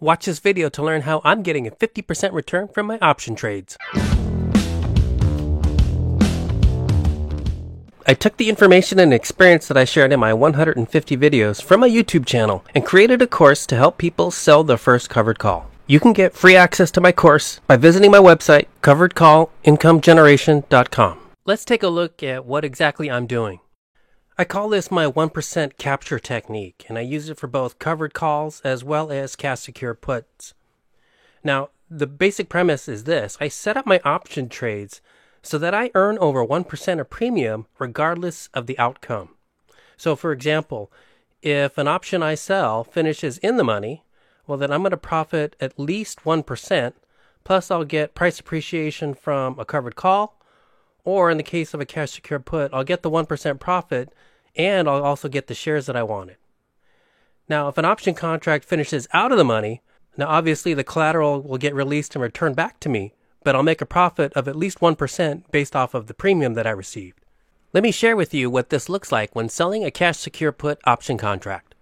Watch this video to learn how I'm getting a 50% return from my option trades. I took the information and experience that I shared in my 150 videos from my YouTube channel and created a course to help people sell their first covered call. You can get free access to my course by visiting my website, coveredcallincomegeneration.com. Let's take a look at what exactly I'm doing. I call this my 1% capture technique, and I use it for both covered calls as well as cash secure puts. Now, the basic premise is this. I set up my option trades so that I earn over 1% of premium regardless of the outcome. So, for example, if an option I sell finishes in the money, well, then I'm going to profit at least 1%, plus I'll get price appreciation from a covered call, or in the case of a cash secure put, I'll get the 1% profit, and I'll also get the shares that I wanted. Now, if an option contract finishes out of the money, now obviously the collateral will get released and returned back to me, but I'll make a profit of at least 1% based off of the premium that I received. Let me share with you what this looks like when selling a cash secure put option contract.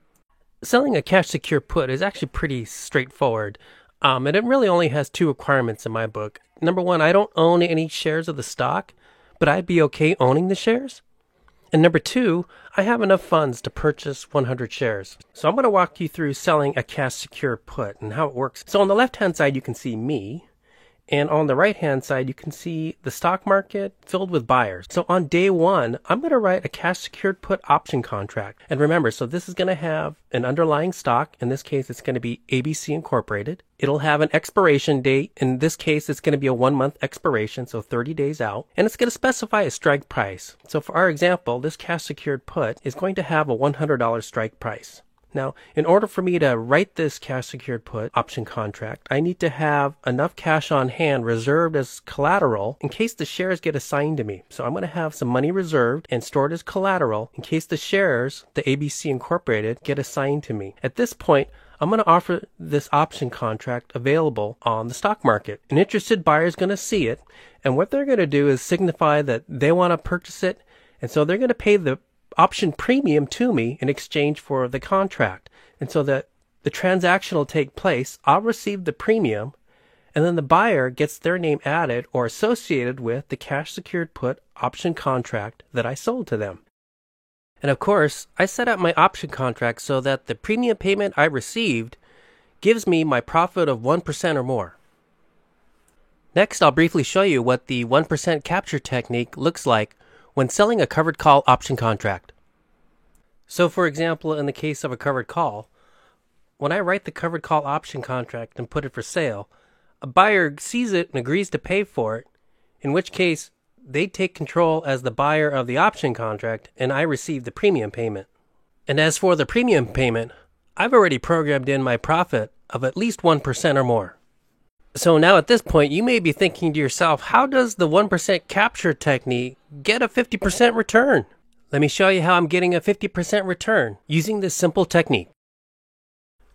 Selling a cash secure put is actually pretty straightforward, and it really only has two requirements in my book. Number one, I don't own any shares of the stock, but I'd be okay owning the shares. And number two, I have enough funds to purchase 100 shares. So I'm going to walk you through selling a cash secure put and how it works. So on the left-hand side, you can see me. And on the right-hand side, you can see the stock market filled with buyers. So on day one, I'm going to write a cash secured put option contract. And remember, so this is going to have an underlying stock. In this case, it's going to be ABC Incorporated. It'll have an expiration date. In this case, it's going to be a 1-month expiration, so 30 days out. And it's going to specify a strike price. So for our example, this cash secured put is going to have a $100 strike price. Now, in order for me to write this cash secured put option contract, I need to have enough cash on hand reserved as collateral in case the shares get assigned to me. So I'm going to have some money reserved and stored as collateral in case the shares, the ABC Incorporated, get assigned to me. At this point, I'm going to offer this option contract available on the stock market. An interested buyer is going to see it, and what they're going to do is signify that they want to purchase it, and so they're going to pay the option premium to me in exchange for the contract. And so that the transaction will take place, I'll receive the premium, and then the buyer gets their name added or associated with the cash secured put option contract that I sold to them. And of course, I set up my option contract so that the premium payment I received gives me my profit of 1% or more. Next, I'll briefly show you what the 1% capture technique looks like when selling a covered call option contract. So for example, in the case of a covered call, when I write the covered call option contract and put it for sale, a buyer sees it and agrees to pay for it, in which case they take control as the buyer of the option contract and I receive the premium payment. And as for the premium payment, I've already programmed in my profit of at least 1% or more. So now at this point, you may be thinking to yourself, how does the 1% capture technique get a 50% return? Let me show you how I'm getting a 50% return using this simple technique.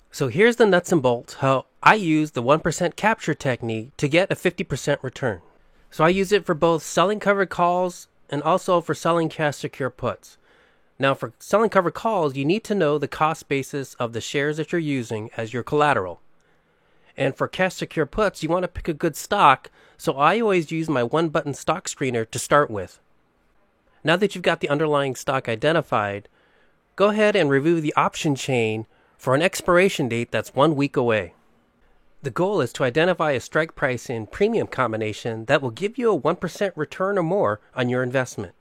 So here's the nuts and bolts, how I use the 1% capture technique to get a 50% return. So I use it for both selling covered calls and also for selling cash secure puts. Now for selling covered calls, you need to know the cost basis of the shares that you're using as your collateral. And for cash secure puts, you want to pick a good stock, so I always use my one-button stock screener to start with. Now that you've got the underlying stock identified, go ahead and review the option chain for an expiration date that's 1 week away. The goal is to identify a strike price in premium combination that will give you a 1% return or more on your investment.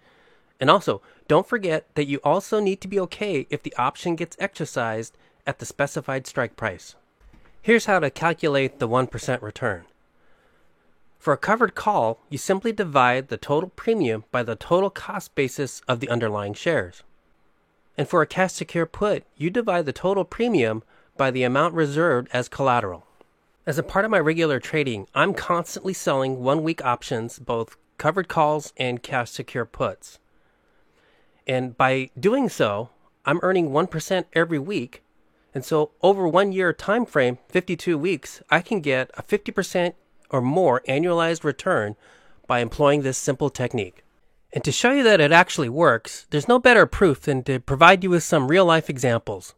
And also, don't forget that you also need to be okay if the option gets exercised at the specified strike price. Here's how to calculate the 1% return. For a covered call, you simply divide the total premium by the total cost basis of the underlying shares. And for a cash secure put, you divide the total premium by the amount reserved as collateral. As a part of my regular trading, I'm constantly selling 1-week options, both covered calls and cash secure puts. And by doing so, I'm earning 1% every week. And so over 1 year time frame, 52 weeks, I can get a 50% or more annualized return by employing this simple technique. And to show you that it actually works, there's no better proof than to provide you with some real-life examples.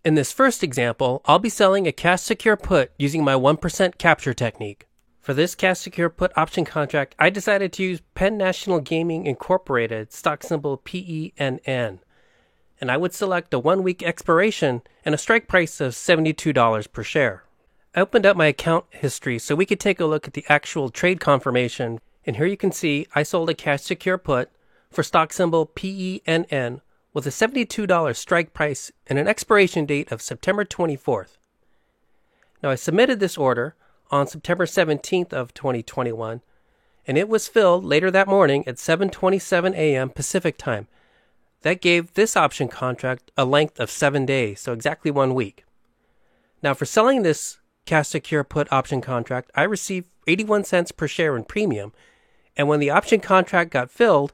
In this first example, I'll be selling a cash secure put using my 1% capture technique. For this cash secure put option contract, I decided to use Penn National Gaming Incorporated, stock symbol PENN, and I would select a 1-week expiration and a strike price of $72 per share. I opened up my account history so we could take a look at the actual trade confirmation, and here you can see I sold a cash secure put for stock symbol PENN with a $72 strike price and an expiration date of September 24th. Now I submitted this order on September 17th of 2021, and it was filled later that morning at 7:27 a.m. Pacific time. That gave this option contract a length of 7 days, so exactly 1 week. Now for selling this cash secure put option contract, I received 81 cents per share in premium, and when the option contract got filled,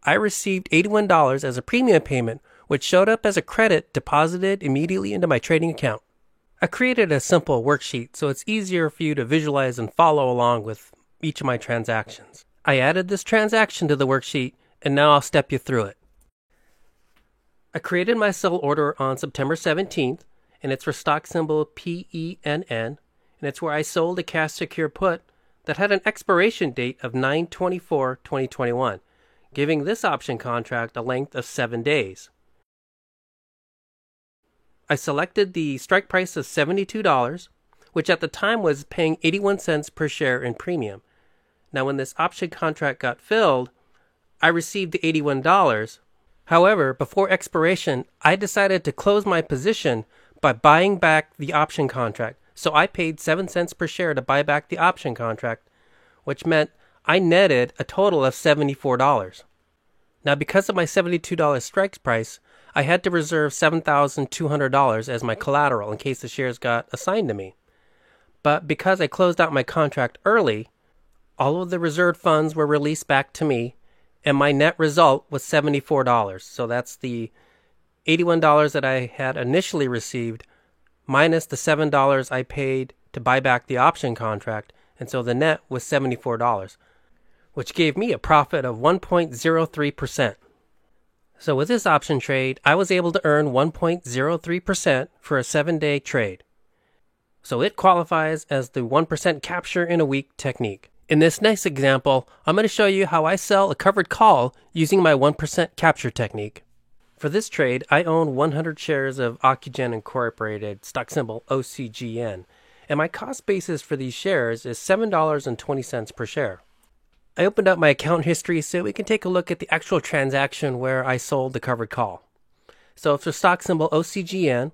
I received $81 as a premium payment, which showed up as a credit deposited immediately into my trading account. I created a simple worksheet so it's easier for you to visualize and follow along with each of my transactions. I added this transaction to the worksheet, and now I'll step you through it. I created my sell order on September 17th, and it's for stock symbol PENN, and it's where I sold a cash secure put that had an expiration date of 9/24/2021, giving this option contract a length of 7 days. I selected the strike price of $72, which at the time was paying 81 cents per share in premium. Now when this option contract got filled, I received the $81. However, before expiration, I decided to close my position by buying back the option contract. So I paid 7 cents per share to buy back the option contract, which meant I netted a total of $74. Now because of my $72 strike price, I had to reserve $7,200 as my collateral in case the shares got assigned to me. But because I closed out my contract early, all of the reserved funds were released back to me, and my net result was $74. So that's the $81 that I had initially received minus the $7 I paid to buy back the option contract, and so the net was $74, which gave me a profit of 1.03%. So with this option trade, I was able to earn 1.03% for a 7-day trade. So it qualifies as the 1% capture in a week technique. In this next example, I'm going to show you how I sell a covered call using my 1% capture technique. For this trade, I own 100 shares of Ocugen Incorporated, stock symbol OCGN, and my cost basis for these shares is $7.20 per share. I opened up my account history so we can take a look at the actual transaction where I sold the covered call. So it's a stock symbol OCGN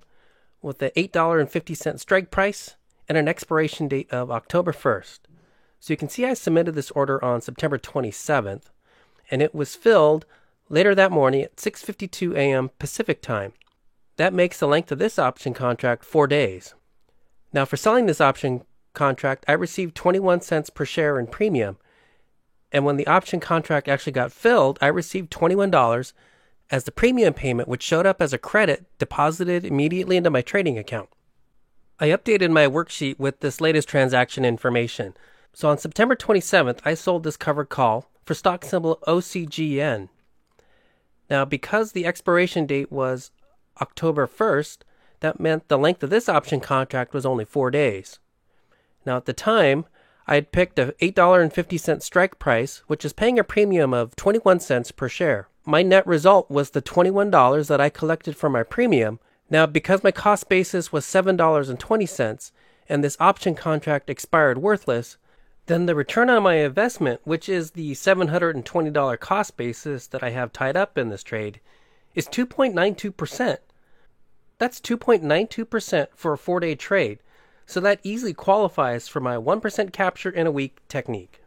with an $8.50 strike price and an expiration date of October 1st. So you can see I submitted this order on September 27th, and it was filled later that morning at 6:52 a.m. Pacific time. That makes the length of this option contract 4 days. Now for selling this option contract, I received 21 cents per share in premium, and when the option contract actually got filled, I received $21 as the premium payment, which showed up as a credit deposited immediately into my trading account. I updated my worksheet with this latest transaction information. So on September 27th, I sold this covered call for stock symbol OCGN. Now, because the expiration date was October 1st, that meant the length of this option contract was only 4 days. Now, at the time, I had picked a $8.50 strike price, which is paying a premium of 21 cents per share. My net result was the $21 that I collected for my premium. Now, because my cost basis was $7.20 and this option contract expired worthless, then the return on my investment, which is the $720 cost basis that I have tied up in this trade, is 2.92%. That's 2.92% for a 4-day trade, so that easily qualifies for my 1% capture in a week technique.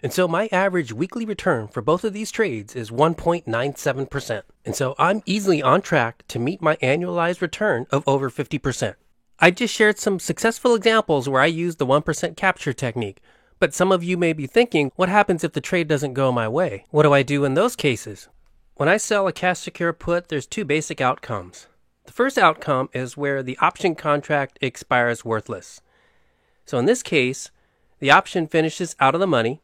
And so my average weekly return for both of these trades is 1.97%. And so I'm easily on track to meet my annualized return of over 50%. I just shared some successful examples where I used the 1% capture technique. But some of you may be thinking, what happens if the trade doesn't go my way? What do I do in those cases? When I sell a cash secure put, there's 2 basic outcomes. The first outcome is where the option contract expires worthless. So in this case, the option finishes out of the money,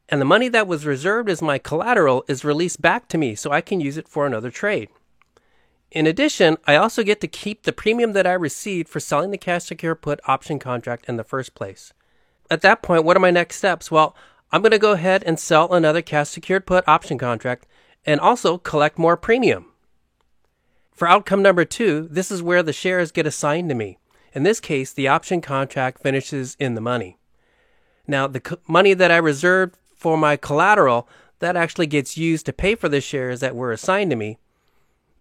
and the money that was reserved as my collateral is released back to me so I can use it for another trade. In addition, I also get to keep the premium that I received for selling the cash secure put option contract in the first place. At that point, what are my next steps? Well, I'm going to go ahead and sell another cash secured put option contract and also collect more premium. For outcome number 2, this is where the shares get assigned to me. In this case, the option contract finishes in the money. Now, the money that I reserved for my collateral, that actually gets used to pay for the shares that were assigned to me.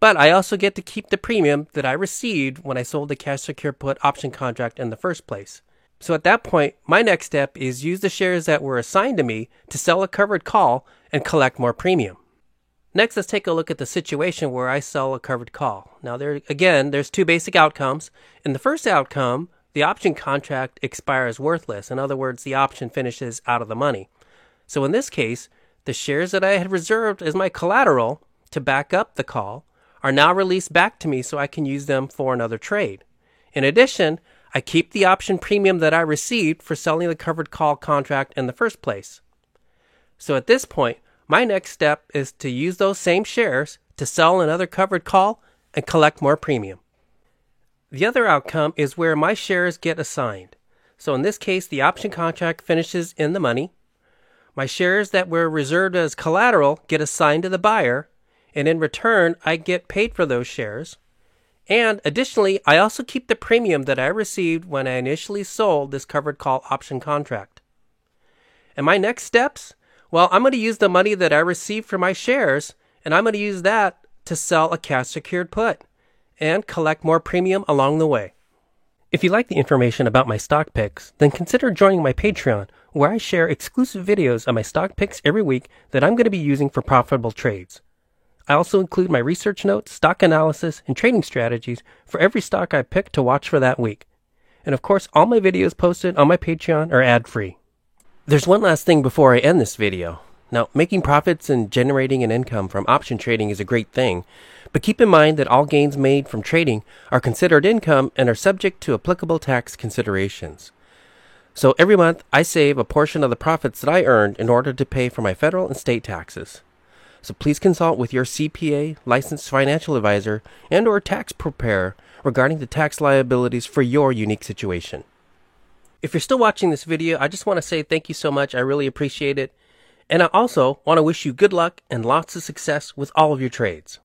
But I also get to keep the premium that I received when I sold the cash secure put option contract in the first place. So at that point, my next step is use the shares that were assigned to me to sell a covered call and collect more premium. Next, let's take a look at the situation where I sell a covered call. Now, there's 2 basic outcomes. In the first outcome, the option contract expires worthless. In other words, the option finishes out of the money. So in this case, the shares that I had reserved as my collateral to back up the call are now released back to me so I can use them for another trade. In addition, I keep the option premium that I received for selling the covered call contract in the first place. So at this point, my next step is to use those same shares to sell another covered call and collect more premium. The other outcome is where my shares get assigned. So in this case, the option contract finishes in the money. My shares that were reserved as collateral get assigned to the buyer, and in return, I get paid for those shares. And additionally, I also keep the premium that I received when I initially sold this covered call option contract. And my next steps? Well, I'm going to use the money that I received for my shares, and I'm going to use that to sell a cash secured put and collect more premium along the way. If you like the information about my stock picks, then consider joining my Patreon, where I share exclusive videos of my stock picks every week that I'm going to be using for profitable trades. I also include my research notes, stock analysis, and trading strategies for every stock I pick to watch for that week. And of course, all my videos posted on my Patreon are ad-free. There's one last thing before I end this video. Now, making profits and generating an income from option trading is a great thing, but keep in mind that all gains made from trading are considered income and are subject to applicable tax considerations. So every month, I save a portion of the profits that I earned in order to pay for my federal and state taxes. So please consult with your CPA, licensed financial advisor, and or tax preparer regarding the tax liabilities for your unique situation. If you're still watching this video, I just want to say thank you so much. I really appreciate it. And I also want to wish you good luck and lots of success with all of your trades.